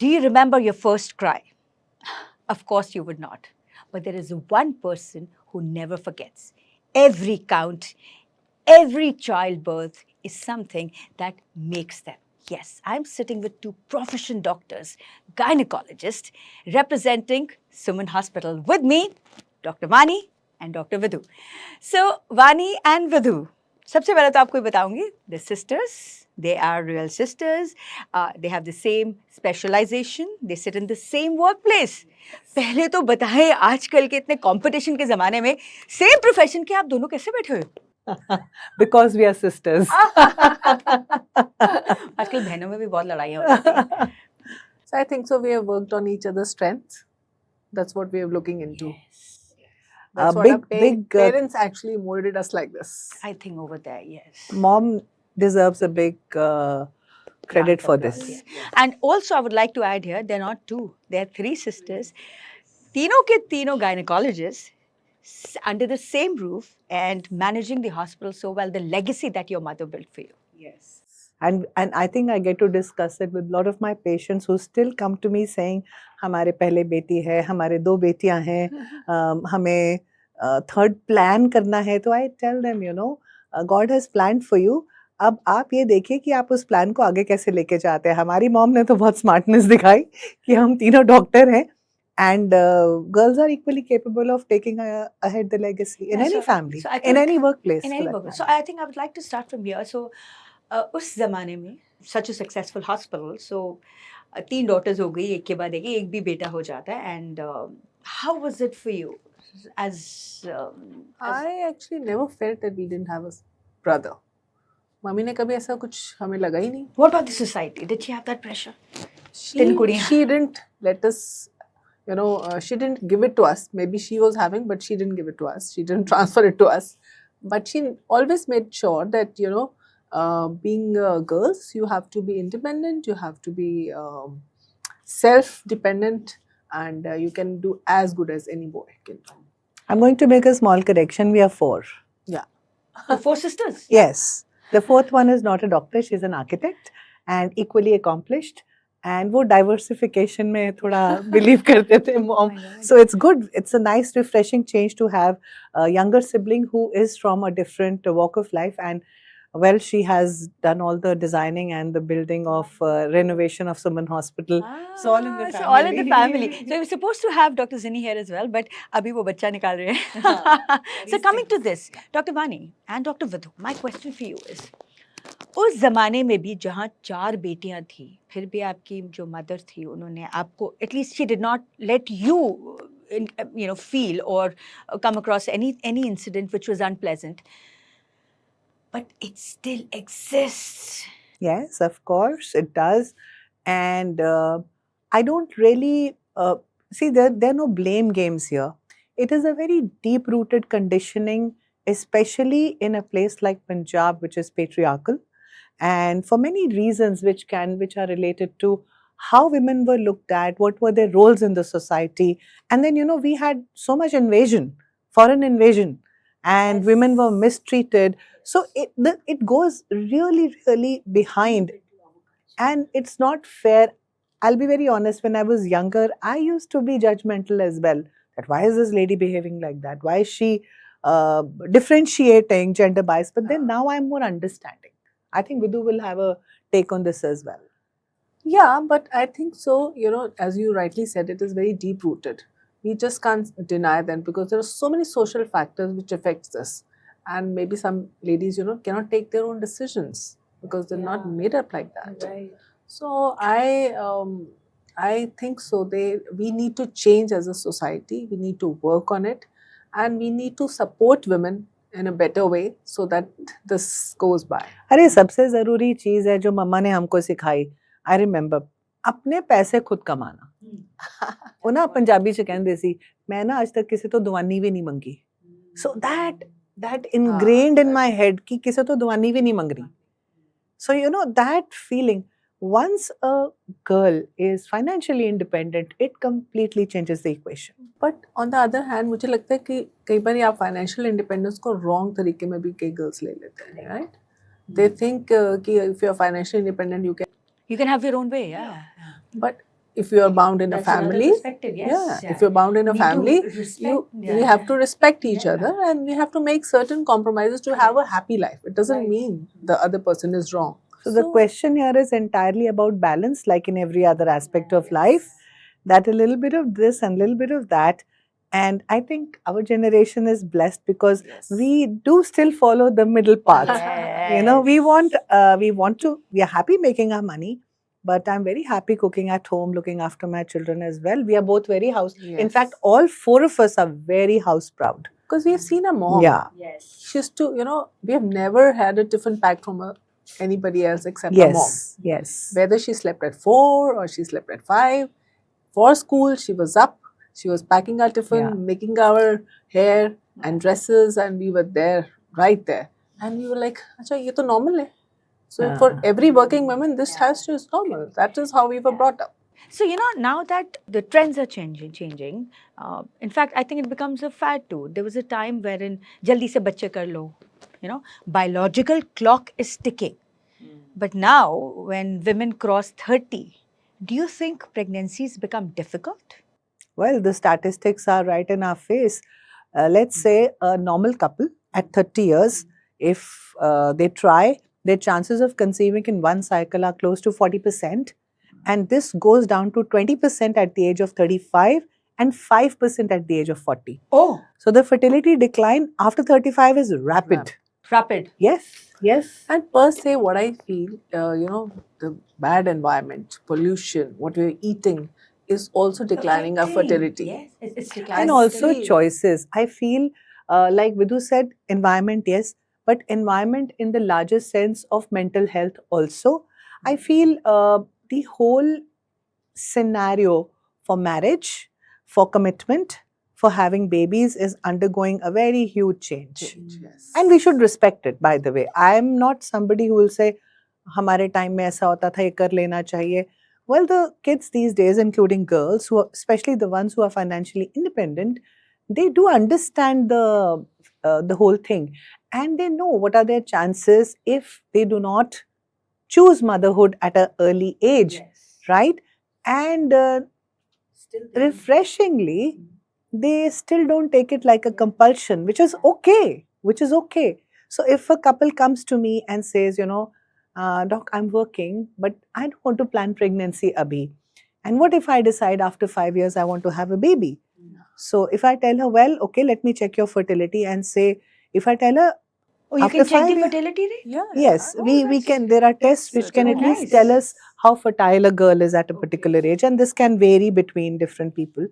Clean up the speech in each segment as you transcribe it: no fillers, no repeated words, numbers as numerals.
Do you remember your first cry? Of course you would not. But there is one person who never forgets. Every count, every childbirth is something that makes them. Yes, I'm sitting with two professional doctors, gynecologists, representing Suman Hospital. With me, Dr. Vani and Dr. Vidhu. So, Vani and Vidhu, सबसे पहले तो आपको बताऊंगी, the sisters, they are real sisters. They have the same specialization. They sit in the same workplace. पहले तो बताएं, आजकल के इतने कंपटीशन के ज़माने में सेम प्रोफेशन के आप दोनों कैसे बैठे हो? Because we are sisters. आजकल बहनों में भी बहुत लड़ाइयाँ हो जाती हैं. So I think so we have worked on each other's strengths. That's what we are looking into. That's what our parents actually molded us like this. I think over there, yes. Mom deserves a big credit for this. Yes. And also I would like to add here, they're not two, they're three sisters. तीनों के तीनों gynecologists under the same roof and managing the hospital so well, the legacy that your mother built for you. Yes. And I think I get to discuss it with a lot of my patients who still come to me saying, हमारे पहले बेटी है, हमारे दो बेटियां हैं, हमें third plan करना है. तो I tell them, you know, God has planned for you. अब आप ये देखिए कि आप उस प्लान को आगे कैसे लेके जाते हैं. हमारी मॉम ने तो बहुत स्मार्टनेस दिखाई कि हम तीनों डॉक्टर हैं. And girls are equally capable of taking ahead the legacy in any family, in any workplace. In any workplace. So I think I would like to start from here. So उस ज़माने में such a successful hospital, so तीन daughters हो गई, एक के बाद एक भी बेटा हो जाता है. And how was it for you? As I actually never felt that we didn't have a brother. Mummy ने कभी ऐसा कुछ हमें लगा ही नहीं. What about the society? Did she have that pressure? She didn't let us, you know, she didn't give it to us. Maybe she was having, but she didn't give it to us. She didn't transfer it to us. But she always made sure that, you know, being girls, you have to be independent, you have to be self-dependent, and you can do as good as any boy can do. I'm going to make a small correction. We are four. Yeah. Four sisters? Yes. The fourth one is not a doctor. She's an architect and equally accomplished. And वो diversification में थोड़ा believe करते थे mom. So it's good. It's a nice, refreshing change to have a younger sibling who is from a different walk of life. And well, she has done all the designing and the building of renovation of Suman Hospital. So all in the family. So all in the family. So we're supposed to have Dr. Zinni here as well, but अभी वो बच्चा निकाल रहे हैं. So coming to this, Dr. Vani and Dr. Vidhu, my question for you is, उस ज़माने में भी जहाँ चार बेटियाँ थी, फिर भी आपकी जो मदर थी, उन्होंने आपको, at least she did not let you, you know, feel or come across any incident which was unpleasant. But it still exists. Yes, of course, it does. And I don't really, see, there are no blame games here. It is a very deep-rooted conditioning, especially in a place like Punjab, which is patriarchal. And for many reasons which are related to how women were looked at, what were their roles in the society. And then, you know, we had so much invasion, foreign invasion, and yes, women were mistreated. So it goes really, really behind. And it's not fair. I'll be very honest, when I was younger, I used to be judgmental as well. That why is this lady behaving like that? Why is she differentiating gender bias? But then now I'm more understanding. I think Vidhu will have a take on this as well. Yeah, but I think so, you know, as you rightly said, it is very deep-rooted. We just can't deny them because there are so many social factors which affects this. And maybe some ladies, you know, cannot take their own decisions because they're not made up like that. Right. So I think so. We need to change as a society. We need to work on it. And we need to support women in a better way so that this goes by. अरे सबसे ज़रूरी चीज़ है जो मम्मा ने हमको सिखाई. I remember अपने पैसे खुद कमाना. वो ना पंजाबी च कहंदे सी मैं ना आज तक किसी तो दुआनी भी नहीं मंगी. So that ingrained in my head कि किसी तो दुआनी भी नहीं मंगनी. So you know that feeling. Once a girl is financially independent, it completely changes the equation. But on the other hand, मुझे लगता है कि कई बार आप financial independence को wrong तरीके में भी कई girls ले लेते हैं, right? They think कि if you're financially independent, you can have your own way, yeah. But if you are bound in That's a another family, perspective, yes. if you're bound in a Need to family, respect, we have to respect each Yeah. other, and we have to make certain compromises to have a happy life. It doesn't Right. mean the other person is wrong. So the question here is entirely about balance, like in every other aspect of life, that a little bit of this and a little bit of that. And I think our generation is blessed because we do still follow the middle path. You know, we are happy making our money, but I'm very happy cooking at home, looking after my children as well. We are both very house. In fact, all four of us are very house proud. because we have seen a mom. Yeah. Yes. She used to, we have never had a tiffin packed from anybody else except our mom. Yes. Whether she slept at 4 or she slept at 5, for school she was up, she was packing our tiffin, Yeah. making our hair and dresses, and we were there, right there. And we were like, Acha, ye to normal hai. So for every working woman, this has to is normal. That is how we were brought up. So, now that the trends are changing, in fact, I think it becomes a fad too. There was a time wherein jaldi se bachche kar lo, biological clock is ticking. But now, when women cross 30, do you think pregnancies become difficult? Well, the statistics are right in our face. Let's say a normal couple at 30 years, if they try, their chances of conceiving in one cycle are close to 40%. And this goes down to 20% at the age of 35 and 5% at the age of 40. Oh, So the fertility decline after 35 is rapid. rapid. Yes. And per se, what I feel, the bad environment, pollution, what we're eating is also declining our fertility. Yes, it's declining. And also fertility. choices. I feel, like Vidhu said, environment, yes, but environment in the larger sense of mental health also. I feel the whole scenario for marriage, for commitment, for having babies is undergoing a very huge change. Yes. And we should respect it, by the way. I am not somebody who will say, हमारे time में ऐसा होता था, ये कर लेना चाहिए. Well, the kids these days, including girls, especially the ones who are financially independent, they do understand the whole thing, and they know what are their chances if they do not choose motherhood at an early age, right? And refreshingly, they still don't take it like a compulsion, which is okay. So if a couple comes to me and says, Doc, I'm working, but I don't want to plan pregnancy abhi. And what if I decide after 5 years I want to have a baby? So if I tell her, well, okay, let me check your fertility, and say, if I tell her, Oh, you after can check 5 the years- fertility rate? Yeah. Yes, we can. There are tests which can at least nice. tell us how fertile a girl is at a particular age, and this can vary between different people.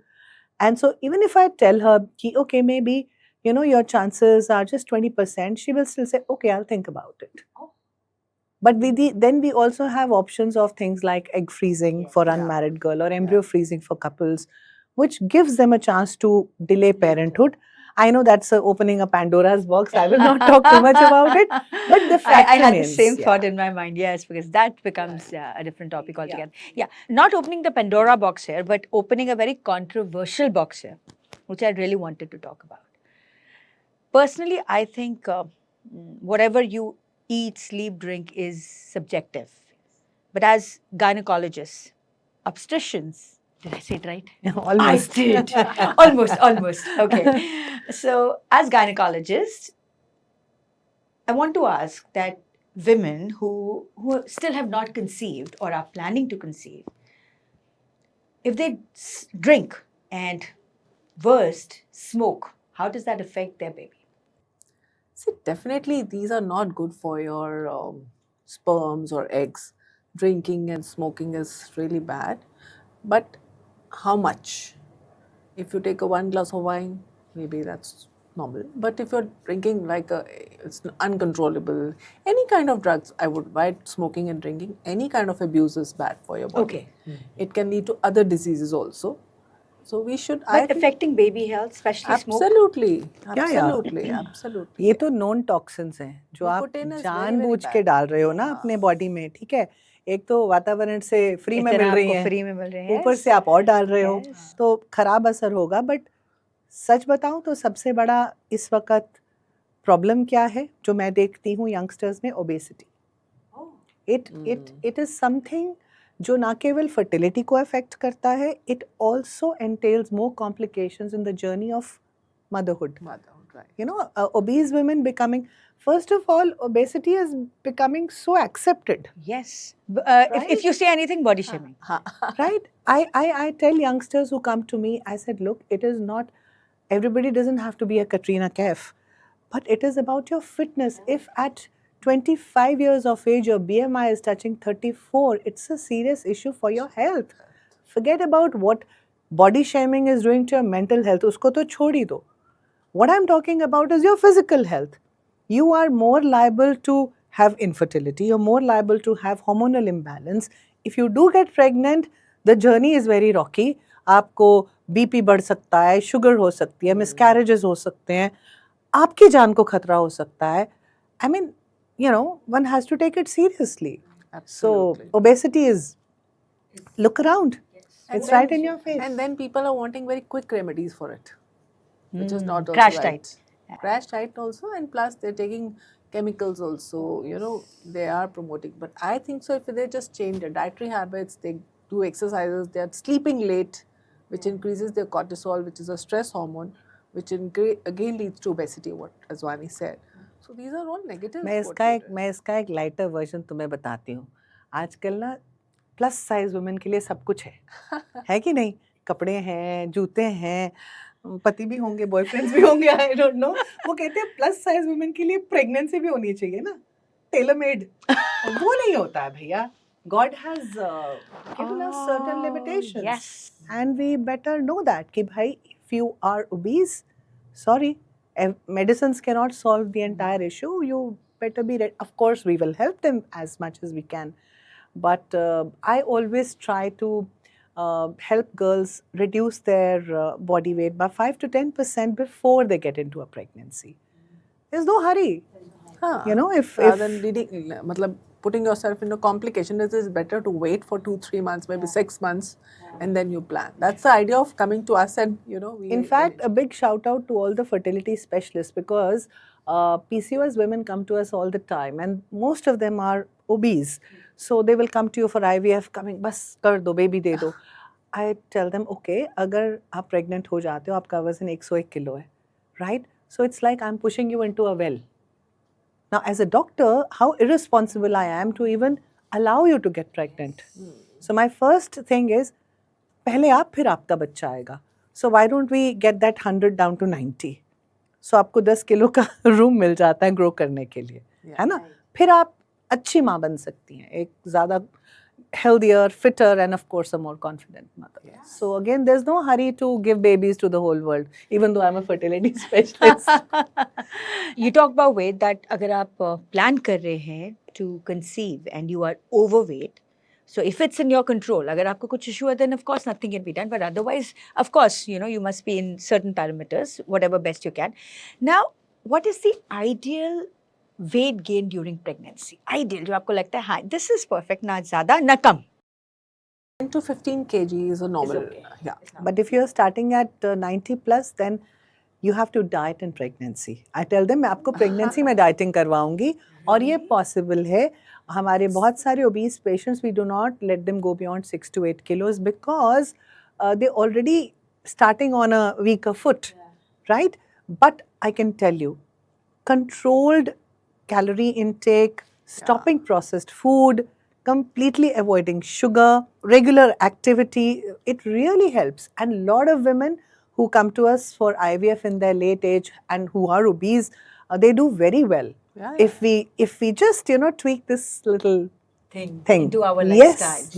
And so, even if I tell her, ki, okay, maybe your chances are just 20%, she will still say, okay, I'll think about it. But then we also have options of things like egg freezing for unmarried girl or embryo freezing for couples, which gives them a chance to delay parenthood. I know that's opening a Pandora's box. I will not talk too much about it. But the fact I had the remains, same yeah. thought in my mind, yes, because that becomes a different topic altogether. Yeah, not opening the Pandora box here, but opening a very controversial box here, which I really wanted to talk about. Personally, I think whatever you eat, sleep, drink is subjective. But as gynecologists, obstetricians, did I say it right? Almost. I did. Almost. Okay. So, as gynecologists, I want to ask that women who still have not conceived or are planning to conceive, if they drink and worst smoke, how does that affect their baby? See, definitely these are not good for your sperms or eggs. Drinking and smoking is really bad. But how much? If you take a 1 glass of wine, maybe that's normal. But if you're drinking it's uncontrollable, any kind of drugs, I would avoid smoking and drinking. Any kind of abuse is bad for your body. Okay. It can lead to other diseases also. So we should. But affecting baby health, especially smoke? Absolutely. ये तो non toxins हैं जो आप Nicotine is very, जानबूझ very के bad. डाल रहे हो ना अपने बॉडी में, ठीक है. एक तो वातावरण से फ्री में मिल रही हैं, फ्री में मिल रही हैं, ऊपर से आप और डाल रहे हो, Yes. तो खराब असर होगा. बट सच बताऊं तो सबसे बड़ा इस वक्त प्रॉब्लम क्या है जो मैं देखती हूँ यंगस्टर्स में? ओबेसिटी. It is something जो ना केवल fertility को affect करता है, it also entails more complications in the journey of motherhood. Motherhood, right. You know, obese women becoming, first of all, obesity is becoming so accepted. Yes. Right? If you say anything, body shaming. Right? I tell youngsters who come to me, I said, look, it is not, everybody doesn't have to be a Katrina Kaif, but it is about your fitness. If at 25 years of age your BMI is touching 34, it's a serious issue for your health. Forget about what body shaming is doing to your mental health. Usko to chhod hi do. What I'm talking about is your physical health. You are more liable to have infertility, you're more liable to have hormonal imbalance. If you do get pregnant, the journey is very rocky. आपको BP बढ़ सकता है, sugar हो सकती है, miscarriages हो सकते हैं, आपकी जान को खतरा हो सकता है. I mean, you know, one has to take it seriously. Absolutely. So obesity is, look around. And It's then- right in your face. And then people are wanting very quick remedies for it, which is not also Crash right. diet. Crash diet also, and plus they're taking chemicals also. You know, they are promoting. But I think so. If they just change their dietary habits, they do exercises, they are sleeping late, which increases their cortisol, which is a stress hormone, which again leads to obesity. What Azwani said. So these are all negatives. मैं इसका एक lighter version तुम्हें बताती हूँ. आजकल ना plus size women के लिए सब कुछ है कि नहीं? कपड़े हैं, जूते हैं, पति भी होंगे, बॉयफ्रेंड्स भी होंगे, आई डोंट नो. वो कहते हैं प्लस साइज वुमेन के लिए प्रेगनेंसी भी होनी चाहिए ना, टेलर मेड. वो नहीं होता है भैया. God has given us certain limitations. Yes. And we better know that कि भाई, if you are obese, sorry, medicines cannot solve the entire issue. You better be ready. Of course, we will help them as much as we can. But I always try to help girls reduce their body weight by 5 to 10% before they get into a pregnancy. There's no hurry. You know, if rather than leading, matlab, putting yourself in a complication, it is better to wait for 2-3 months, maybe 6 months, and then you plan. That's the idea of coming to us, and you know. In fact, a big shout out to all the fertility specialists, because PCOS women come to us all the time, and most of them are obese. So they will come to you for IVF, coming, bas kar do, baby de do. I tell them, okay, agar aap pregnant ho jate ho, aapka वजन 101 kilo hai, right? So it's like I'm pushing you into a well. Now, as a doctor, how irresponsible I am to even allow you to get pregnant. So my first thing is, पहले आप फिर आपका बच्चा आएगा. So why don't we get that 100 down to 90? So आपको 10 kilo का room मिल जाता है ग्रो करने के लिए, है ना? फिर आप अच्छी माँ बन सकती हैं, एक ज़्यादा healthier, fitter, and of course a more confident mother. So again, there's no hurry to give babies to the whole world, even though I'm a fertility specialist. You talk about weight, that अगर आप plan कर रहे हैं to conceive and you are overweight, so if it's in your control, अगर आपको कुछ issue है, then of course nothing can be done. But otherwise, of course, you know, you must be in certain parameters, whatever best you can. Now, what is the ideal weight gain during pregnancy? Ideal, जो आपको लगता है, हाँ, this is perfect, ना ज़्यादा ना कम. 10 to 15 kg is a normal. okay. Yeah. But if you're starting at 90 plus, then you have to diet in pregnancy. I tell them, मैं आपको pregnancy में dieting करवाऊंगी, और ये possible है. हमारे बहुत सारे obese patients, we do not let them go beyond 6 to 8 kilos because they're already starting on a weaker foot, right? But I can tell you, controlled calorie intake, stopping processed food, completely avoiding sugar, regular activity, it really helps. And a lot of women who come to us for IVF in their late age and who are obese, they do very well. Yeah, If we just, you know, tweak this little Thing thing. into our Yes, lifestyle.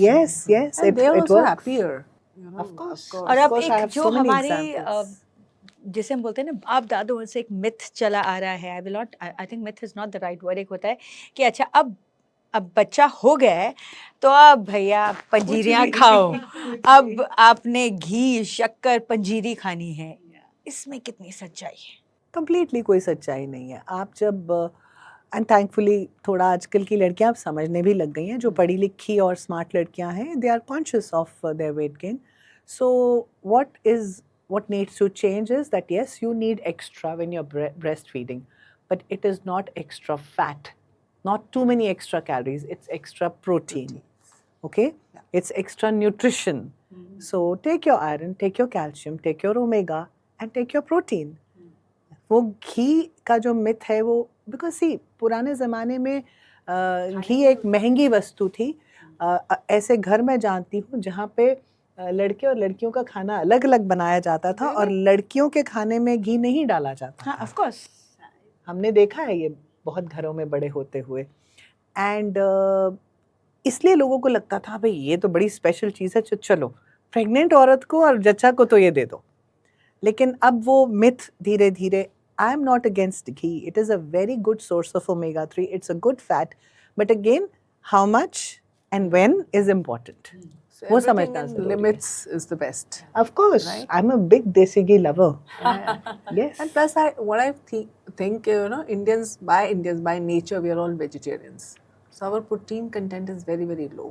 yes. And they are also works. happier. You know, Of course. और Of अब course, I एक have जो so many हमारी examples. जैसे हम बोलते हैं ना, आप दादों से एक मिथ चला आ रहा है, I think myth is not the right word. एक होता है कि अच्छा अब बच्चा हो गया है तो अब भैया पंजीरियां खाओ, अब आपने घी शक्कर पंजीरी खानी है. इसमें कितनी सच्चाई है? कंप्लीटली कोई सच्चाई नहीं है. आप जब एंड थैंकफुली थोड़ा आजकल की लड़कियां अब समझने भी लग गई हैं, जो पढ़ी लिखी और स्मार्ट लड़कियां हैं, they are conscious of their weight gain. So what needs to change is that yes, you need extra when you're breastfeeding, but it is not extra fat, not too many extra calories, it's extra protein. Okay, it's extra nutrition. So take your iron, take your calcium, take your omega, and take your protein. वो घी का जो myth है वो because सी पुराने ज़माने में घी एक महंगी वस्तु थी. ऐसे घर मैं जानती हूँ जहाँ पे लड़के और लड़कियों का खाना अलग अलग बनाया जाता था और लड़कियों के खाने में घी नहीं डाला जाता हाँ, था. of course. हमने देखा है ये बहुत घरों में बड़े होते हुए. एंड इसलिए लोगों को लगता था भाई ये तो बड़ी स्पेशल चीज़ है, चलो प्रेग्नेंट औरत को और जच्चा को तो ये दे दो. लेकिन अब वो मिथ धीरे धीरे, I am not against ghee, it is a very good source of omega 3, it's a good fat, but again how much and when is important. So वो everything समझना in ज़रूरी है. limits is the best. Of course, Right. I'm a big desi ghee lover. Yes. And plus, what I think, Indians by nature, we are all vegetarians. So our protein content is very, very low.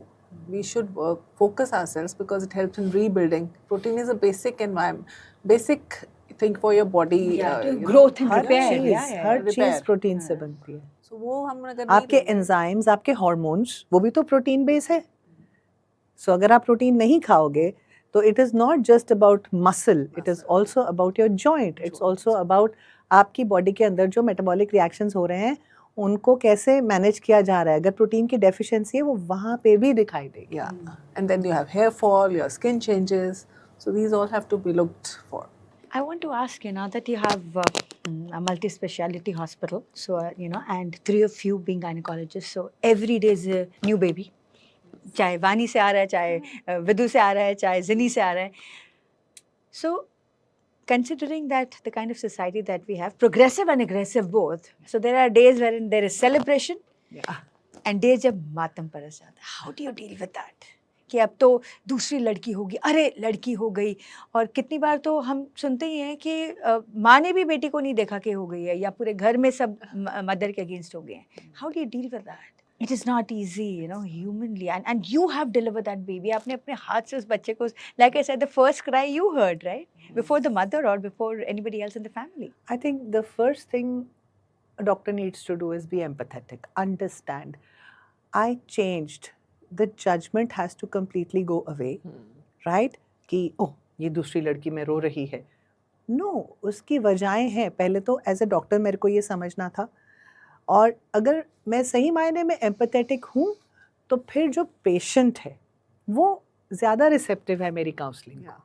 We should focus ourselves because it helps in rebuilding. Protein is a basic environment, basic thing for your body. Growth and her repair. चीज Yeah. हर Repair. चीज protein से बनती है. So वो हम अगर नहीं आपके लेंगे- एंजाइम्स, आपके हार्मोन्स, वो भी तो प्रोटीन बेस है. सो अगर आप प्रोटीन नहीं खाओगे तो it is not just about muscle, it is also about your joint, it's also about आपकी बॉडी के अंदर जो मेटाबॉलिक रिएक्शंस हो रहे हैं उनको कैसे मैनेज किया जा रहा है. अगर प्रोटीन की डेफिशिएंसी है वो वहाँ पे भी दिखाई देगी. Yeah, and then you have hair fall, your skin changes. So these all have to be looked for. I want to ask you now that you have a multi-speciality hospital, so and 3 of you being gynecologists, so every day is a new baby. चाहे वानी से आ रहा है, चाहे विदु से आ रहा है, चाहे जिनी से आ रहा है. So, considering that the kind of society that we have, progressive and aggressive both, so there are days wherein there is celebration, and days जब मातम परस जाता है. How do you deal with that? कि अब तो दूसरी लड़की होगी, अरे लड़की हो गई. और कितनी बार तो हम सुनते ही हैं कि माँ ने भी बेटी को नहीं देखा कि हो गई है, या पूरे घर में सब मदर के अगेंस्ट हो गए हैं. How do you deal with that? It is not easy, humanly. And you have delivered that baby. आपने अपने हाथ से उस बच्चे को, like I said, the first cry you heard, right? Before the mother or before anybody else in the family. I think the first thing a doctor needs to do is be empathetic, understand. I changed. The judgment has to completely go away, right? कि ओह ये दूसरी लड़की में रो रही है. No, उसकी वजहें हैं. पहले तो एज ए डॉक्टर मेरे को ये समझना था. और अगर मैं सही मायने में एम्पैथेटिक हूँ तो फिर जो पेशेंट है वो ज़्यादा रिसेप्टिव है मेरी काउंसलिंग को.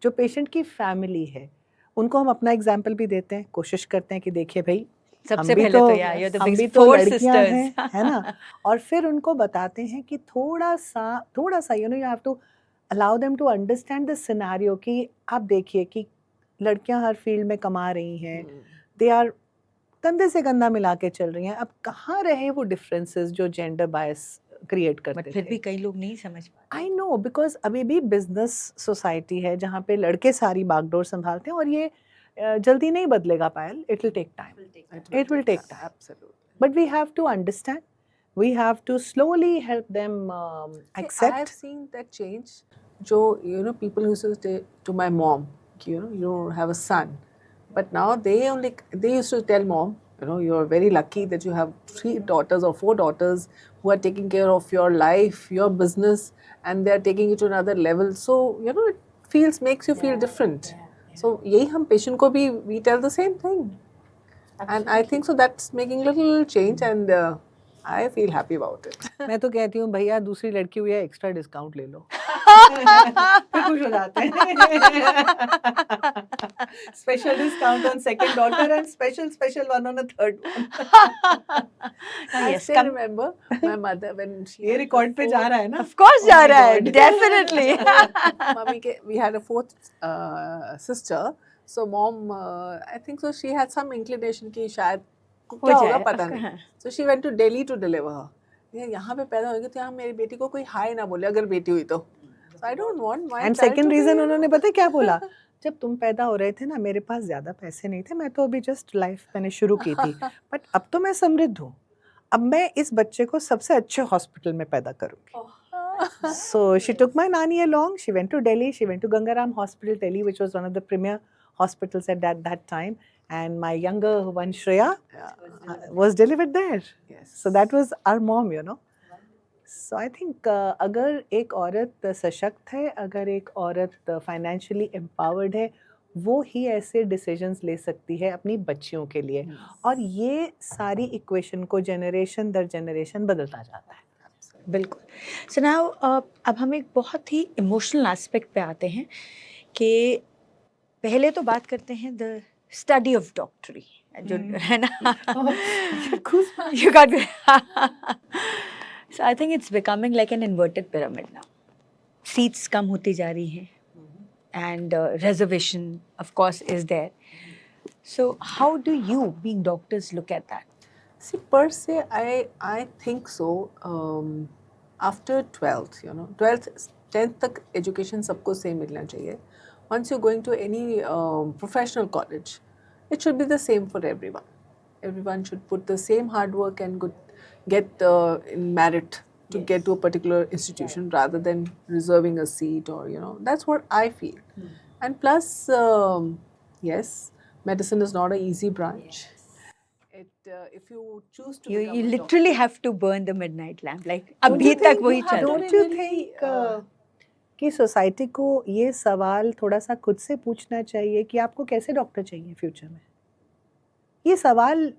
जो पेशेंट की फैमिली है उनको हम अपना एग्जाम्पल भी देते हैं, कोशिश करते हैं कि देखिए भाई सबसे हम भी पहले तो, तो यार you're the हम big भी तो four लड़कियां sisters. हैं, है ना. और फिर उनको बताते हैं कि थोड़ा सा you have to allow them to understand the scenario कि आप देखिए कि लड़कियां हर फील्ड में कमा रही हैं, दे आर कंधे से कंधा मिला के चल रही हैं. अब कहाँ रहे वो डिफरेंसेस जो जेंडर बायस क्रिएट करते But फिर थे. भी कई लोग नहीं समझ पाते. आई नो, बिकॉज अभी भी बिजनेस सोसाइटी है जहाँ पे लड़के सारी बागडोर संभालते हैं और ये जल्दी नहीं बदलेगा Payal. It will take time. It will take time. Absolutely. But we have to understand. We have to slowly help them See, accept. I have seen that change. So, people used to say to my mom, you have a son. But now they used to tell mom, you're very lucky that you have 3 daughters or 4 daughters who are taking care of your life, your business, and they're taking you to another level. So, it makes you feel different. So, यही हम patient को भी, we tell the same thing. And I think so that's making little change and I feel happy about it. मैं तो कहती हूँ भैया दूसरी लड़की हुई है एक्स्ट्रा डिस्काउंट ले लो. फिर खुश हो जाते हैं. Special discount on second daughter and special one on a third one. I Yes, still remember my mother when she ये had रिकॉर्ड the पे जा fourth- रहा है ना. Of course Oh जा my रहा है, God. definitely. Mummy we had a 4th sister. So mom, I think so she had some inclination कि शायद हो क्या होगा जाए, पता of नहीं. course. So she went to Delhi to deliver her. यहाँ पे पैदा होगी तो यहाँ मेरी बेटी को कोई हाय ना बोले अगर बेटी हुई तो. So I don't want my and child second to be, reason उन्होंने पता है क्या बोला. जब तुम पैदा हो रहे थे ना मेरे पास ज्यादा पैसे नहीं थे, मैं तो अभी जस्ट लाइफ मैंने शुरू की थी, बट अब तो मैं समृद्ध हूँ. अब मैं इस बच्चे को सबसे अच्छे हॉस्पिटल में पैदा करूंगी. So she took my nani along. She went to Delhi. She went to Gangaram Hospital, Delhi, which was one of the premier hospitals at that time. And my younger one, Shreya, was delivered there. Yes. So that was our mom, so I think अगर एक औरत सशक्त है, अगर एक औरत financially empowered है, वो ही ऐसे डिसीजंस ले सकती है अपनी बच्चियों के लिए, और ये सारी इक्वेशन को जनरेशन दर जनरेशन बदलता जाता है. बिल्कुल. सो नाउ अब हम एक बहुत ही इमोशनल एस्पेक्ट पे आते हैं कि पहले तो बात करते हैं द स्टडी ऑफ डॉक्टरी जो है ना. You got so I think it's becoming like an inverted pyramid now. Seats कम होती जा रही हैं and reservation of course is there. So how do you being doctors look at that? See, per se, I think so. After 12th, 12th, 10th तक education सबको same मिलना चाहिए. Once you're going to any professional college, it should be the same for everyone. Everyone should put the same hard work and get in merit to get to a particular institution rather than reserving a seat or, that's what I feel. And plus, yes, medicine is not an easy branch. If you choose to become You a literally doctor, have to burn the midnight lamp. Like Don't अभी you तक think वही you have चल रहा to है. Don't you really, think कि society को ये सवाल थोड़ा सा खुद से पूछना चाहिए कि आपको कैसे डॉक्टर चाहिए फ्यूचर में? ये सवाल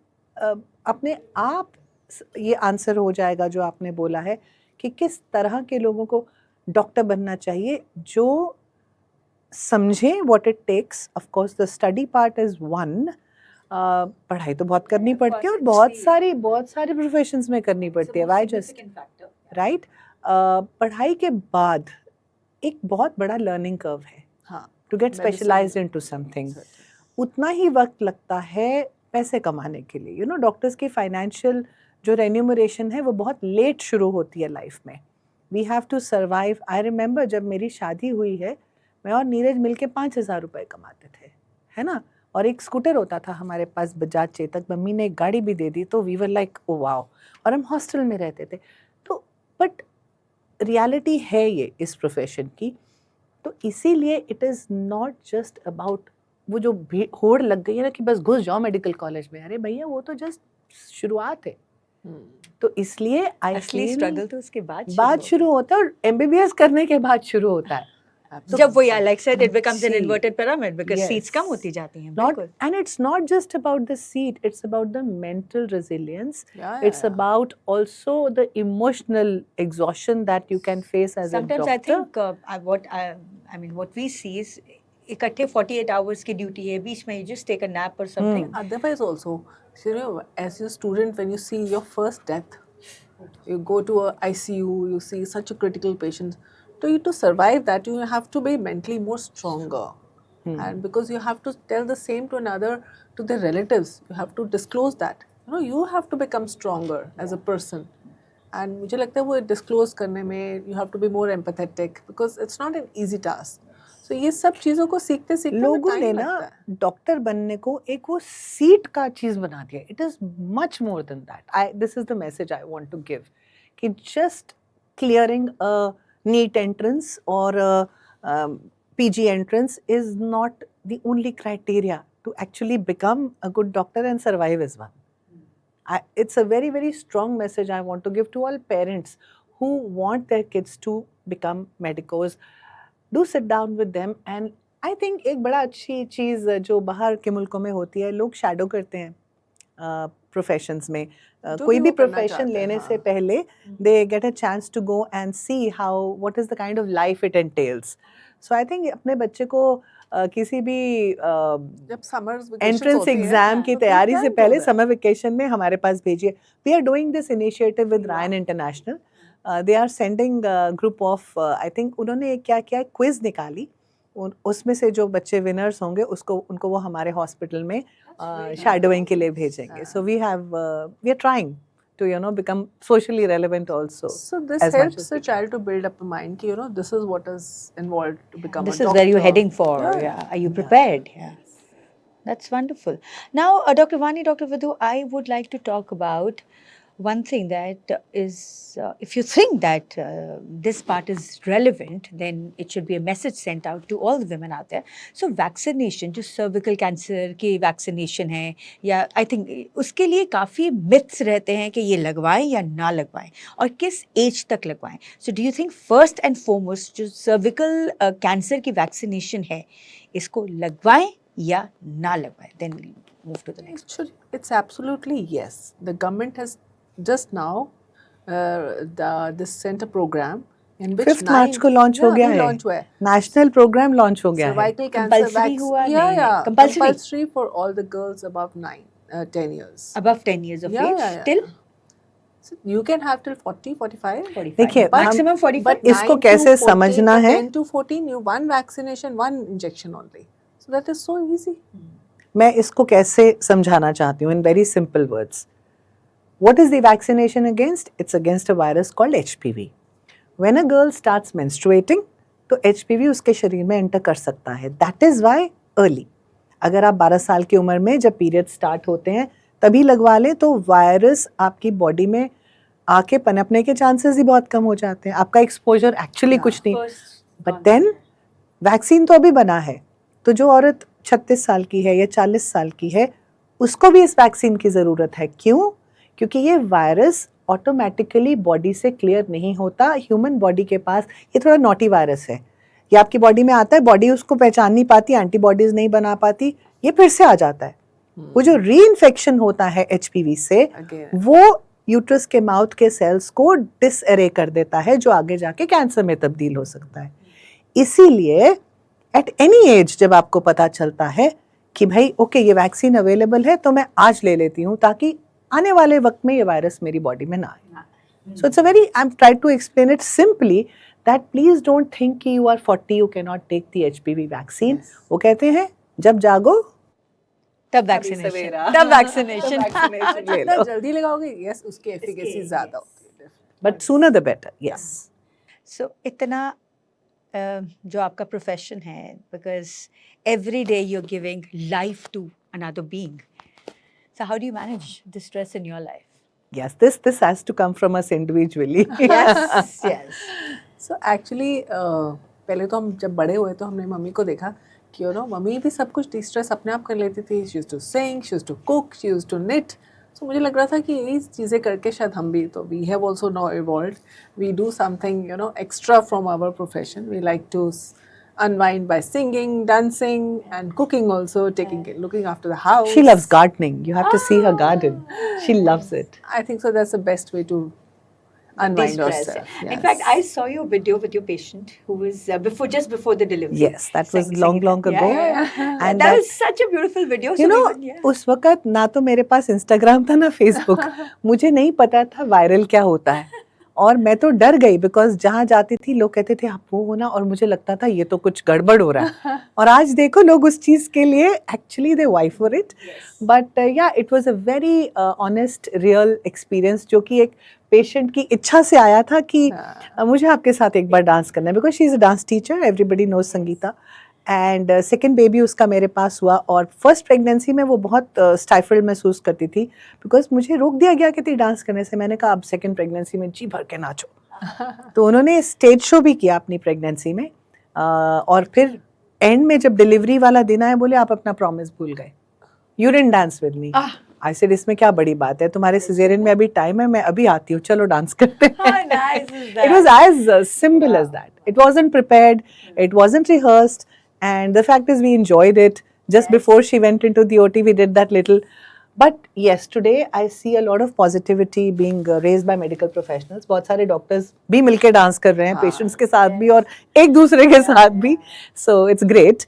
अपने आप ये आंसर हो जाएगा जो आपने बोला है कि किस तरह के लोगों को डॉक्टर बनना चाहिए, जो समझे what it takes. Of course the study part is one. पढ़ाई तो बहुत करनी पड़ती है और बहुत सारे प्रोफेशंस में करनी पड़ती है. Why just right. पढ़ाई के बाद एक बहुत बड़ा लर्निंग कर्व है हाँ, to get Medicine. Specialized into something. उतना ही वक्त लगता है पैसे कमाने के लिए. डॉक्टर्स की फाइनेंशियल जो रेन्यूमरेशन है वो बहुत लेट शुरू होती है लाइफ में. We have to survive. I remember जब मेरी शादी हुई है, मैं और नीरज मिलके 5,000 रुपये कमाते थे, है ना. और एक स्कूटर होता था हमारे पास, बजाज चेतक. मम्मी ने एक गाड़ी भी दे दी तो we were like oh wow. और हम हॉस्टल में रहते थे. तो बट रियलिटी है ये इस प्रोफेशन की. तो इसीलिए it is not just about वो जो होड़ लग गई है ना कि बस घुस जाओ मेडिकल कॉलेज में. अरे भैया, वो तो जस्ट शुरुआत है. तो इसलिए असली स्ट्रगल तो उसके बाद शुरू होता है, और MBBS करने के बाद शुरू होता है. जब वो like said it becomes an inverted pyramid because Yes. seats कम होती जाती हैं. Not, बिल्कुल. and it's not just about the seat, it's about the mental resilience. Yeah, It's about also the emotional exhaustion that you can face as Sometimes a I doctor. think I mean what we see is इकट्ठे 48 hours की duty है, बीच में you just take a nap or something. Otherwise also, as a student, when you see your first death, you go to a ICU, you see such a critical patient. So to survive that, you have to be mentally more stronger. And because you have to tell the same to their relatives, you have to disclose that. You have to become stronger as a person. And मुझे लगता है वो disclose करने में you have to be more empathetic because it's not an easy task. So ये सब चीज़ों को सीखते सीखते लोगों ने ना डॉक्टर बनने को एक वो सीट का चीज बना दिया. It is much more than that. This is the message I want to give कि just clearing a NEET entrance और PG entrance is not the only criteria to actually become a good doctor and survive as one. It's a very, very strong message I want to give to all parents who want their kids to become medicos. Do sit down with them, and I think एक बड़ा अच्छी चीज़ जो बाहर के मुल्कों में होती है, लोग शैडो करते हैं प्रोफेशंस में. कोई भी प्रोफेशन लेने से पहले they get a chance to go and see what is the kind of life it entails. So I think अपने बच्चे को किसी भी जब समर्स एंट्रेंस एग्जाम की तैयारी से पहले समर वेकेशन में हमारे पास भेजिए. We are doing this initiative with Ryan International. They are sending group of I think उन्होंने क्या किया, क्विज निकाली. उसमें से जो बच्चे विनर्स होंगे उनको वो हमारे हॉस्पिटल में शैडोइंग के लिए भेजेंगे. So we are trying to become socially relevant also. So this helps the child to build up a mind ki this is what is involved to become This a doctor. is where you're heading for. Yeah. Are you prepared? Yeah. That's wonderful. Now, Dr. Vani, Dr. Vidhu, I would like to talk about One thing that is, if you think that this part is relevant, then it should be a message sent out to all the women out there. So vaccination, जो cervical cancer की vaccination है, या I think उसके लिए काफ़ी myths रहते हैं कि ये लगवाएं या ना लगवाएं और किस एज तक लगवाएं. So do you think first and foremost जो cervical cancer की vaccination है, इसको लगवाएं या ना लगवाएं? Then we'll move to the next. Actually, it's absolutely yes. The government has just now this sent a program in which 5th मार्च को launch हो गया है, लॉन्च हुआ है. नेशनल प्रोग्राम लॉन्च हो गया है. Cervical cancer Compulsory हुआ? yeah, नहीं, yeah, compulsory. compulsory for all the girls above 10 years. Above 10 years of Yeah, age, yeah, yeah. till So you can have till 40, 45. 45. देखिए, maximum 45. But इसको 9 to कैसे 14, समझना है? 10 to 14, you one vaccination, one injection only. So that is so easy. मैं इसको कैसे समझाना चाहती हूँ in very simple words. What is the vaccination against? It's against a virus called HPV. When a girl starts menstruating, तो HPV उसके शरीर में एंटर कर सकता है. That is why early. अगर आप 12 साल की उम्र में जब पीरियड स्टार्ट होते हैं तभी लगवा लें तो वायरस आपकी बॉडी में आके पनपने के चांसेस ही बहुत कम हो जाते हैं. आपका एक्सपोजर एक्चुअली कुछ नहीं. बट देन वैक्सीन तो अभी बना है, तो जो औरत 36 साल की है या 40 साल की है उसको भी इस वैक्सीन की ज़रूरत है. क्यों? क्योंकि ये वायरस ऑटोमेटिकली बॉडी से क्लियर नहीं होता. ह्यूमन बॉडी के पास ये थोड़ा नॉटी वायरस है. ये आपकी बॉडी में आता है, बॉडी उसको पहचान नहीं पाती, एंटीबॉडीज नहीं बना पाती, ये फिर से आ जाता है. वो जो री इन्फेक्शन होता है HPV से, Again. वो यूट्रस के माउथ के सेल्स को डिसअरे कर देता है, जो आगे जाके कैंसर में तब्दील हो सकता है. इसीलिए एट एनी एज जब आपको पता चलता है कि भाई ओके ये वैक्सीन अवेलेबल है तो मैं आज ले लेती हूँ ताकि आने वाले वक्त में ये वायरस मेरी बॉडी में ना आए. So it's a very, I am try to explain it simply that please don't think कि you are 40 you can not take the HPV vaccine. वो कहते हैं जब जागो तब वैक्सीनेशन, सवेरा. तब वैक्सीनेशन. ले जितना लो. जल्दी लगाओगे, yes, उसकी efficacy ज़्यादा होती है. But sooner the better. Yes. So इतना जो आपका प्रोफेशन है, because every day you are giving life to another being, so how do you manage the stress in your life? Yes, this has to come from us individually. Yes, yes. So actually पहले तो हम जब बड़े हुए तो हमने mummy को देखा कि मम्मी भी सब कुछ डिस्ट्रेस अपने आप कर लेती थी. She used to sing, she used to cook, she used to knit. So मुझे लग रहा था कि यही चीज़ें करके शायद हम भी, तो we have also now evolved. We do something extra from our profession. We like to unwind by singing, dancing, and cooking also, looking after the house. She loves gardening. You have to see her garden. She loves it. I think so. That's the best way to unwind De-stress. yourself. In fact, I saw your video with your patient who was just before the delivery. Yes, that was long singing. ago. Yeah. And that was such a beautiful video. you So know, even, yeah. उस वक्त ना तो मेरे पास Instagram था ना Facebook. मुझे नहीं पता था वायरल क्या होता है. और मैं तो डर गई बिकॉज जहाँ जाती थी लोग कहते थे आप वो हो ना, और मुझे लगता था ये तो कुछ गड़बड़ हो रहा है. और आज देखो लोग उस चीज़ के लिए actually they why for it. But yeah it was a very honest real experience जो कि एक पेशेंट की इच्छा से आया था कि मुझे आपके साथ एक बार डांस करना है, because she is a dance teacher, everybody knows Sangeeta. And second baby उसका मेरे पास हुआ, और फर्स्ट प्रेगनेंसी में वो बहुत स्टाइफल्ड महसूस करती थी बिकॉज मुझे रोक दिया गया कि थी डांस करने से. मैंने कहा अब सेकेंड प्रेगनेंसी में जी भर के नाचो. तो उन्होंने स्टेज शो भी किया अपनी प्रेगनेंसी में. और फिर एंड में जब डिलीवरी वाला दिन आया बोले आप अपना प्रॉमिस भूल गए, you didn't dance with me. I said इसमें क्या बड़ी बात है, तुम्हारे सिजेरियन में अभी टाइम है, मैं अभी आती हूँ, चलो डांस करते हैं. How nice is that? It was as simple as that. It wasn't prepared, it wasn't rehearsed, and the fact is we enjoyed it. Just before she went into the OT, we did that little. But yes, today I see a lot of positivity being raised by medical professionals. बहुत सारे doctors भी मिलके dance कर रहे हैं, patients के साथ भी और एक दूसरे के साथ भी. So it's great.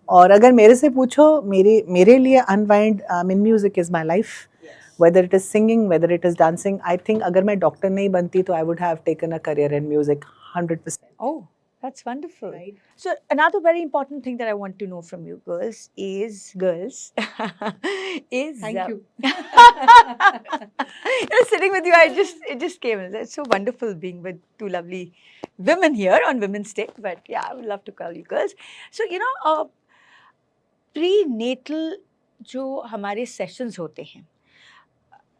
और अगर मेरे से पूछो, मेरे लिए unwind, music is my life. Whether it is singing, whether it is dancing, I think अगर मैं डॉक्टर नहीं बनती तो I would have taken a career in music 100%. Oh, that's wonderful. So another very important thing that I want to know from you girls is Thank you. Sitting with you, it just came. It's so wonderful being with two lovely women here on Women's Day. But yeah, I would love to call you girls. So prenatal जो हमारे sessions होते हैं,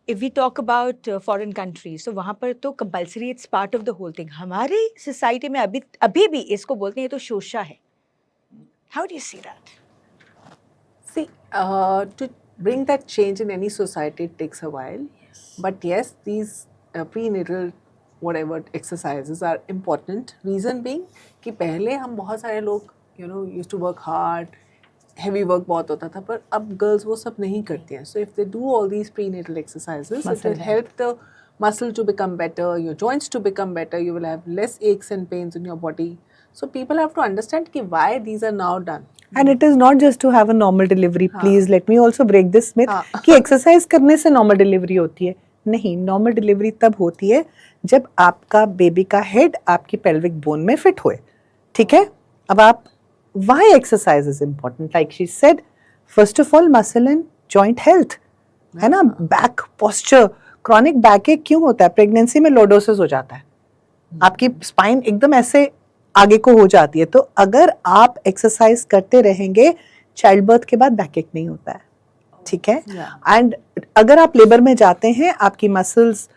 if we talk about foreign countries, so वहाँ पर तो compulsory, it's part of the whole thing. हमारी society में अभी भी इसको बोलते हैं ये तो शोषा है. How do you see that? See, to bring that change in any society, it takes a while. But yes, these prenatal whatever exercises are important. Reason being कि पहले हम बहुत सारे लोग used to work hard, heavy work बहुत होता था, पर अब girls वो सब नहीं करती हैं. So if they do all these prenatal exercises, it will help the muscle to become better, your joints to become better, you will have less aches and pains in your body. So people have to understand कि why these are now done. And it is not just to have a normal delivery. Please let me also break this myth कि exercise करने से normal delivery होती है. नहीं, normal delivery तब होती है जब आपका बेबी का हेड आपकी pelvic bone में फिट होए. ठीक है? अब आप why exercise is important? Like she said, first of all, muscle and joint health. है ना? Back posture, chronic backache क्यों होता है? Pregnancy में lordosis हो जाता है. आपकी spine एकदम ऐसे आगे को हो जाती है. तो अगर आप एक्सरसाइज करते रहेंगे, चाइल्ड बर्थ के बाद बैकएक नहीं होता है. ठीक है? एंड अगर आप लेबर में जाते हैं, आपकी मसल्स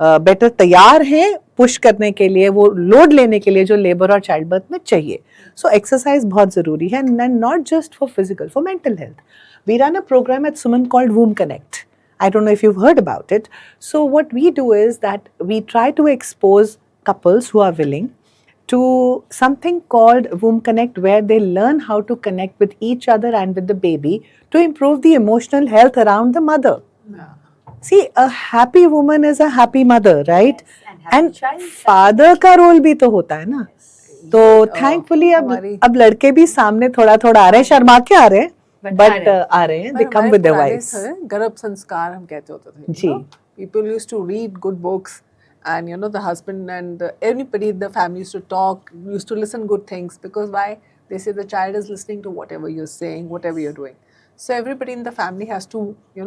बेटर तैयार हैं पुश करने के लिए, वो लोड लेने के लिए जो लेबर और चाइल्ड बर्थ में चाहिए. सो एक्सरसाइज बहुत जरूरी है, and not just for physical, for mental health. We run a programme at Suman called Woom Connect. I don't know if you've heard about it. So what we do is that we try to expose couples who are willing to something called Womb Connect, where they learn how to connect with each other and with the baby to improve the emotional health around the mother. See, a happy woman is a happy mother, right? And father का role भी तो होता है ना. तो thankfully अब लड़के भी सामने थोड़ा थोड़ा आ रहे हैं, शर्मा के आ रहे हैं, but आ रहे हैं. They come with their wives. गर्भ संस्कार हम कहते होते थे. जी. People used to read good books. And the husband and everybody in the family used to talk, used to listen good things, because why? They say the child is listening to whatever you're saying, whatever you're doing. So everybody in the family has to, be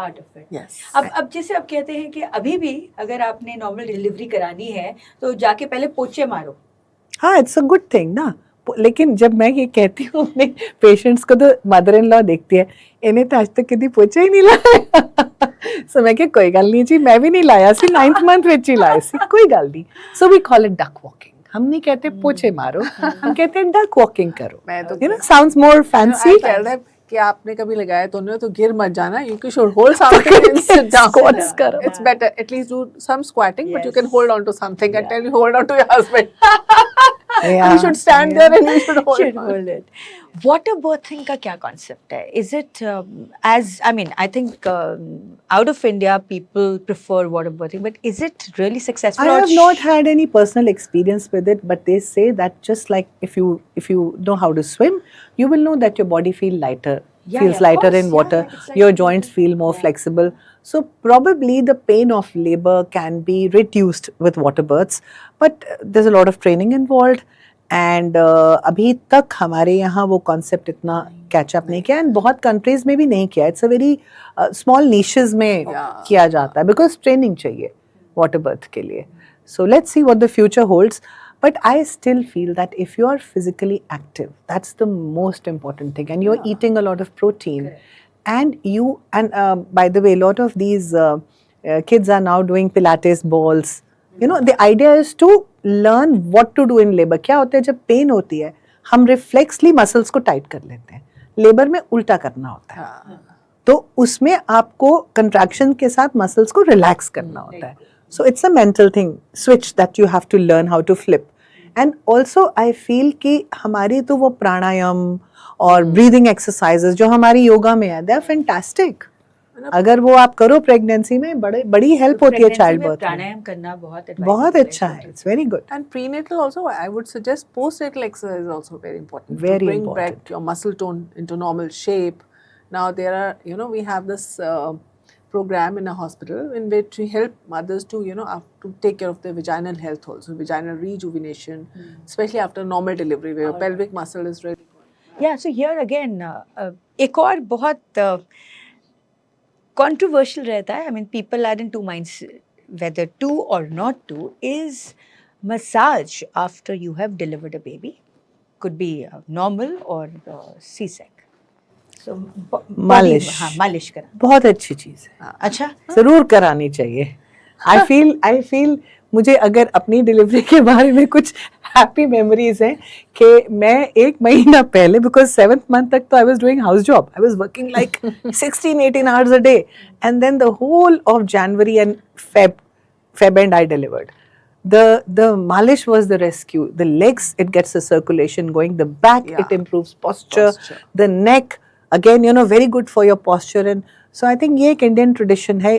part of it. Yes. अब जैसे आप कहते हैं कि अभी भी अगर आपने नॉर्मल डिलीवरी करानी है तो जाके पहले पोछे मारो. हाँ, इट्स अ गुड थिंग ना. लेकिन जब मैं ये कहती हूँ अपने पेशेंट्स को, तो मदर इन लॉ देखती है, इन्हें तो आज तक कभी पोछा ही नहीं लाया. सो मैं क्या, कोई गल नहीं जी, मैं भी नहीं लाया सी, 9th month ਵਿੱਚ ਹੀ लाया सी, कोई गल नहीं. So we call it duck walking. हम नहीं कहते पोछे मारो, हम कहते हैं डक वॉकिंग करो. मैं तो साउंड्स मोर फैंसी. कि आपने कभी लगाया तो गिर मत जाना. You should hold something and sit down. Squats करो. It's better. At least do some squatting, but you can hold on to something and tell you hold on to your husband. You should stand there and you should hold it. Water birthing का क्या concept है? Is it I think out of India people prefer water birthing, but is it really successful? I have not had any personal experience with it, but they say that just like if you know how to swim, you will know that your body feels lighter in water. Like your joints feel more flexible. So probably the pain of labor can be reduced with water births, but there's a lot of training involved. And अभी तक हमारे यहाँ वो concept इतना catch up नहीं किया, and बहुत countries में भी नहीं किया. It's a very small niches में किया जाता है, बिकॉज ट्रेनिंग चाहिए वाटर बर्थ के लिए. So let's see what the future holds. But I still feel that if you are physically active, that's the most important thing, and you are eating a lot of protein, and by the way, a lot of these kids are now doing Pilates balls. The idea is to learn what to do in labor. क्या होता है जब pen होती है, हम रिफ्लेक्सली muscles को tight कर लेते हैं. लेबर में उल्टा करना होता है, तो उसमें आपको कंट्रैक्शन के साथ मसल्स को रिलैक्स करना होता है. So it's a mental thing switch that you have to learn how to flip. And also I feel कि हमारी तो वो प्राणायाम और ब्रीदिंग एक्सरसाइजेस जो हमारी योगा में है, दे आर फैंटास्टिक. अगर वो आप करो प्रेगनेंसी में, बड़ी हेल्प होती है चाइल्ड बर्थ. प्राणायाम करना बहुत अच्छा है. It's very good. And prenatal also, I would suggest postnatal exercise is also very important. Very to bring important. back your muscle tone into normal shape. Now there are, we have this program in a hospital in which we help mothers to, to take care of their vaginal health also, vaginal rejuvenation, especially after normal delivery where your pelvic muscle is really good. Yeah, so here again, एक और बहुत controversial रहता है. I mean, people are in two minds whether to or not to. Is massage after you have delivered a baby, could be normal or C-sec? So मालिश हाँ मालिश करा. बहुत अच्छी चीज़ है, अच्छा. ज़रूर करानी चाहिए. आई फील मुझे अगर अपनी डिलीवरी के बारे में कुछ हैप्पी मेमोरीज हैं कि मैं 1 महीना पहले, बिकॉज 7th month तक तो I was doing house job, I was working like 16-18 hours a day, and then the whole of January and Feb end I delivered. The malish was the rescue. The legs, it gets the circulation going. The back, Yeah. it improves posture. Posture. The neck, again, very good for your posture. And so I think ये एक Indian tradition है.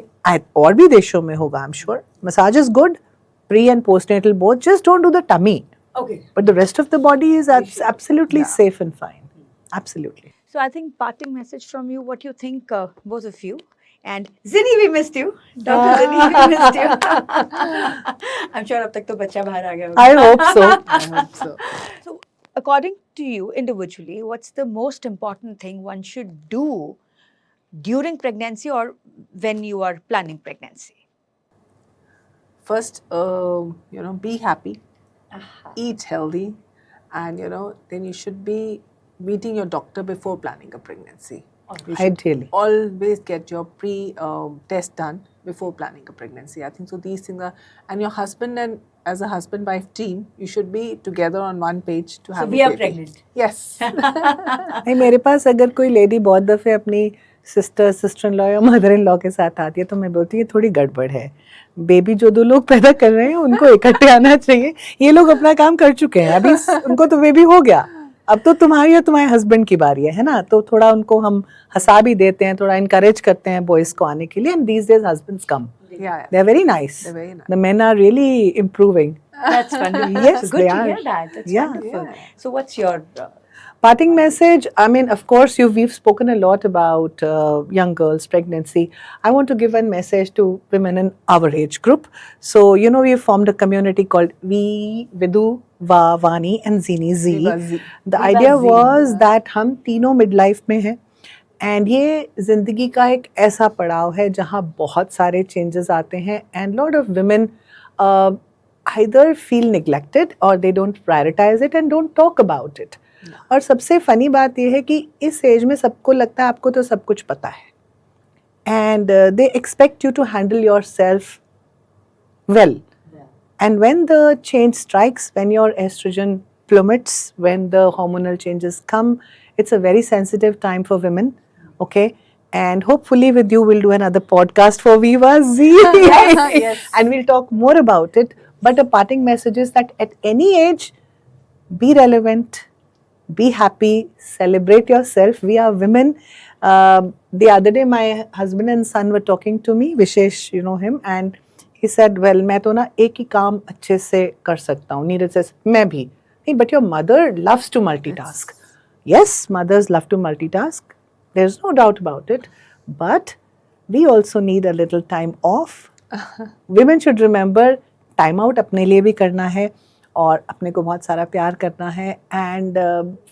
और भी देशों में होगा, I'm sure. Massage is good, pre and postnatal both. Just don't do the tummy. Okay. But the rest of the body is absolutely Yeah. safe and fine. Absolutely. So I think parting message from you, what you think, both of you. And Zinni, we missed you. Dr. Zinni, we missed you. I'm sure अब तक तो बच्चा बाहर आ गया होगा. I hope so. I hope so. So, according to you individually, what's the most important thing one should do during pregnancy or when you are planning pregnancy? First, be happy, eat healthy, and then you should be meeting your doctor before planning a pregnancy. You should Ideally. always get your pre-test done before planning a pregnancy. I think so. These things are, and your husband, and as a husband-wife team, you should be together on one page to have we a are baby. pregnant. Yes. नहीं, मेरे पास अगर कोई lady बहुत दफ़े अपनी sister in law या mother in law के साथ आती है तो मैं बोलती हूँ ये थोड़ी गड़बड़ है. बेबी जो 2 लोग पैदा कर रहे हैं उनको इकट्ठे आना चाहिए. ये लोग अपना काम कर चुके हैं, अभी उनको तो बेबी हो गया, अब तो तुम्हारी और तुम्हारे हस्बैंड की बारी है ना. तो थोड़ा उनको हम हंसा भी देते हैं, थोड़ा इनकरेज करते हैं बॉयज़ को आने के लिए. And these days husbands come, Yeah. They are very nice, They're very nice. The men are really improving. That's wonderful. Yes, It's good they to are. hear that. That's Yeah. wonderful. Yeah. So, what's your Parting message, I mean, of course, we've spoken a lot about young girls, pregnancy. I want to give a message to women in our age group. So, we formed a community called Vidu, Va, Vani and Zini Z. Viva Z. The Viva idea Z, was yeah. that हम तीनों midlife में हैं. And ये ज़िंदगी का एक ऐसा पड़ाव है जहाँ बहुत सारे चेंजेस आते हैं. And lot of women either feel neglected or they don't prioritize it and don't talk about it. और सबसे फनी बात ये है कि इस एज में सबको लगता है आपको तो सब कुछ पता है. And they expect you to handle your self well. And when the change strikes, when your estrogen plummets, when the hormonal changes come, it's a very sensitive time for women. Okay. And hopefully with you, we'll do another podcast for Viva Z. Yes. And we'll talk more about it. But a parting message is that at any age, be relevant, be happy, celebrate yourself. We are women. The other day, my husband and son were talking to me, Vishesh, you know him, and he said, well, मैं तो ना एक ही काम अच्छे से कर सकता हूँ. Neeraj says, मैं भी. नहीं, but your mother loves to multitask. Yes, mothers love to multitask. There's no doubt about it. But we also need a little time off. Women should remember time out अपने लिए भी करना है और अपने को बहुत सारा प्यार करना है. And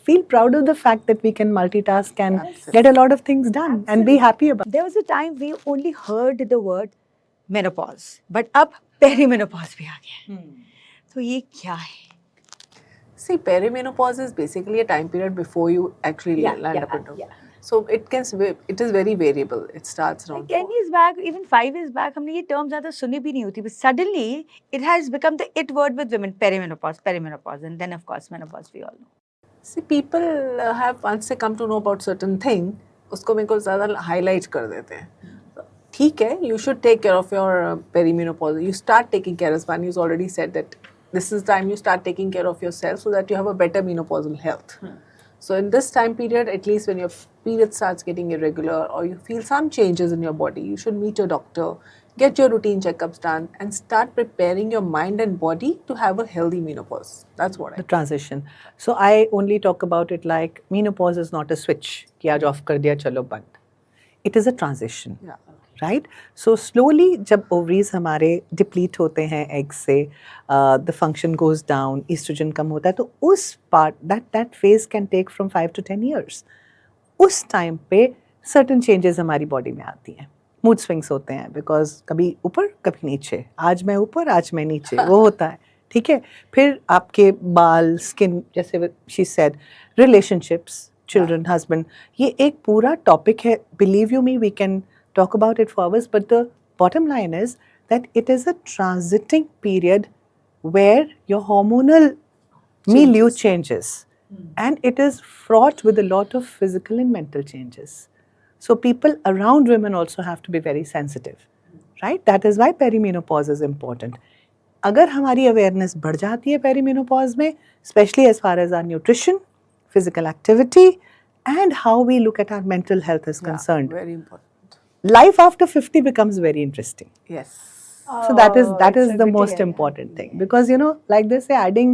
feel proud of the fact that we can multitask and get a lot of things done and be happy about it. There was a time we only heard the word menopause, but अब perimenopause भी आ गया है. तो ये क्या है? See, perimenopause is basically a time period before you actually land up into. So it is very variable. It starts around 10 years back, even 5 years back, हमने ये term ज़्यादा सुनी भी नहीं होती. But suddenly, it has become the it word with women. Perimenopause, and then of course menopause we all know. See, people have once they come to know about certain thing, उसको मेरे को ज़्यादा highlight कर देते हैं. ठीक है, you should take care of your perimenopause. You start taking care, as Vani has already said, that this is time you start taking care of yourself so that you have a better menopausal health. So in this time period, at least when your period starts getting irregular or you feel some changes in your body, you should meet your doctor, get your routine checkups done and start preparing your mind and body to have a healthy menopause. That's what The transition. So I only talk about it like menopause is not a switch कि आज off कर दिया चलो बंद. It is a transition. Yeah. Right? So slowly जब ovaries हमारे deplete होते हैं eggs से, the function goes down, estrogen कम होता है, तो उस part that phase can take from 5 to 10 years. उस time पे certain changes हमारी body में आती हैं. Mood swings होते हैं because कभी ऊपर कभी नीचे, आज मैं ऊपर आज मैं नीचे, वो होता है. ठीक है. फिर आपके बाल, skin, जैसे she said, relationships, children, husband. ये एक पूरा topic है. Believe you me, we can talk about it for hours. But the bottom line is that it is a transiting period where your hormonal milieu changes, and it is fraught with a lot of physical and mental changes. So people around women also have to be very sensitive, right? That is why perimenopause is important. अगर हमारी awareness बढ़ जाती है perimenopause में, especially as far as our nutrition, physical activity, and how we look at our mental health is concerned, Very important. life after 50 becomes very interesting. Yes. So that is Oh, it's so the good to most hear. important thing, because you know, like they say, adding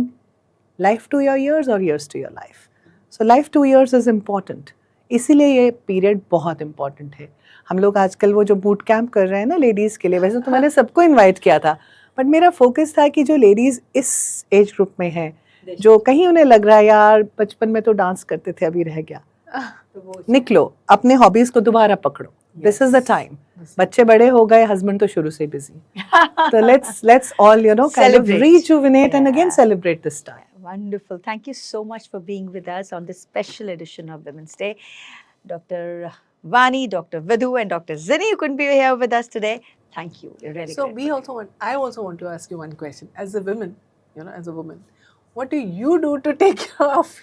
life to your years or years to your life. So life to years is important. इसीलिए ये period बहुत important है. हम लोग आजकल वो जो boot camp कर रहे हैं ना लेडीज़ के लिए, वैसे तो मैंने सबको इनवाइट किया था, बट मेरा फोकस था कि जो लेडीज़ इस एज ग्रुप में हैं, जो कहीं उन्हें लग रहा है यार बचपन में तो डांस करते थे अभी रह गया, निकलो अपने हॉबीज़ को दोबारा पकड़ो. This is the time. बच्चे बड़े हो गए, हस्बैंड तो शुरू से बिजी, तो let's all you know kind of Celebrate. rejuvenate and again Yeah. celebrate this time. Wonderful. Thank you so much for being with us on this special edition of Women's Day. Dr. Vani, Dr. Vidhu, and Dr. Zinni, you couldn't be here with us today. Thank you. We're really So grateful. I also want to ask you one question. As a woman, as a woman, what do you do to take care of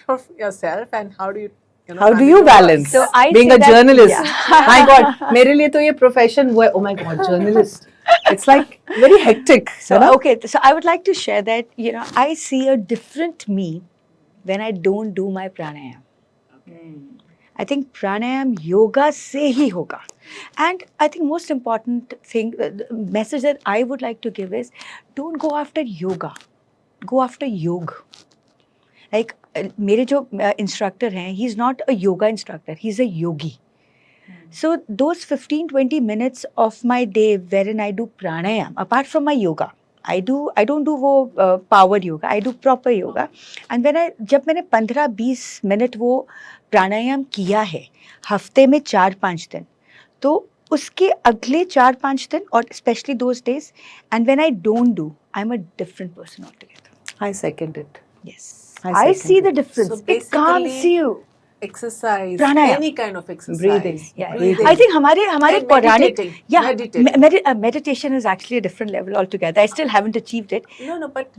yourself, and how do you How do you balance So I being say a that- journalist? yeah. My God, मेरे लिए तो ये profession हुआ है. Oh my God, journalist. It's like very hectic. So, है ना? okay, so I would like to share that, I see a different me when I don't do my pranayam. I think pranayam yoga se hi hoga. And I think most important thing, the message that I would like to give is, don't go after yoga. Go after yoga. Like, मेरे जो instructor हैं, he's not a yoga instructor, he's a yogi. So those 15-20 minutes of my day wherein I do pranayam, apart from my yoga, I don't do वो power yoga, I do proper yoga. And जब मैंने 15-20 minute वो प्राणायाम किया है हफ्ते में 4-5 दिन, तो उसके अगले 4-5 दिन और especially those days, and when I don't do, I'm a different person altogether. I second it. Yes. I I second see the it. difference. So It calms basically- you. exercise, Pranayam. any kind of exercise, Breathing. Yeah. breathing. I think हमारे And पौराणिक, meditating. yeah, Meditating. meditation is actually a different level altogether. I still haven't achieved it. No, but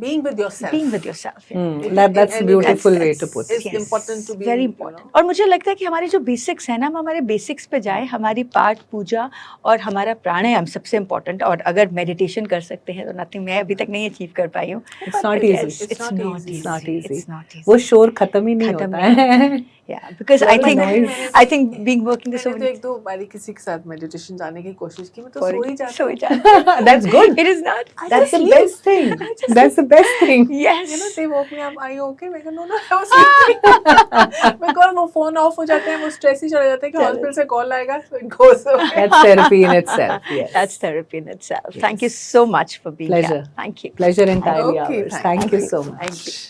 being with yourself. Being with yourself. Yeah. That's a And beautiful way that's- to put It's it. Yes, important to be very important. और मुझे लगता है कि हमारे जो basics हैं ना, हम हमारे बेसिक्स पे जाएं, हमारी पाठ पूजा और हमारा प्राणायाम सबसे इम्पोर्टेंट. और अगर मेडिटेशन कर सकते हैं तो नथिंग, मैं अभी तक नहीं अचीव कर पाई हूँ. It's not Yes, easy. it's not easy. It's not easy. It's not easy. वो शोर खत्म ही नहीं खत्म होता है. Yeah, because I think noise. I think being working this so मैंने तो एक दो बारी किसी के साथ मेडिटेशन जाने की कोशिश की, मैं तो सो ही जाती so हूँ. That's good. It is not. That's the sleep. best thing. That's the best thing. Yes. They woke me up, are you okay? मैं कहा, no, I was sleeping. मैं कहा, वो फोन ऑफ हो जाते हैं, वो स्ट्रेस ही चला जाता है कि हॉस्पिटल से कॉल आएगा, so it goes away. That's therapy in itself. Yes. That's therapy in itself. Thank you so much for being Pleasure. here. Thank you. Pleasure entirely Okay, ours. thank Thank you so much. Thank you.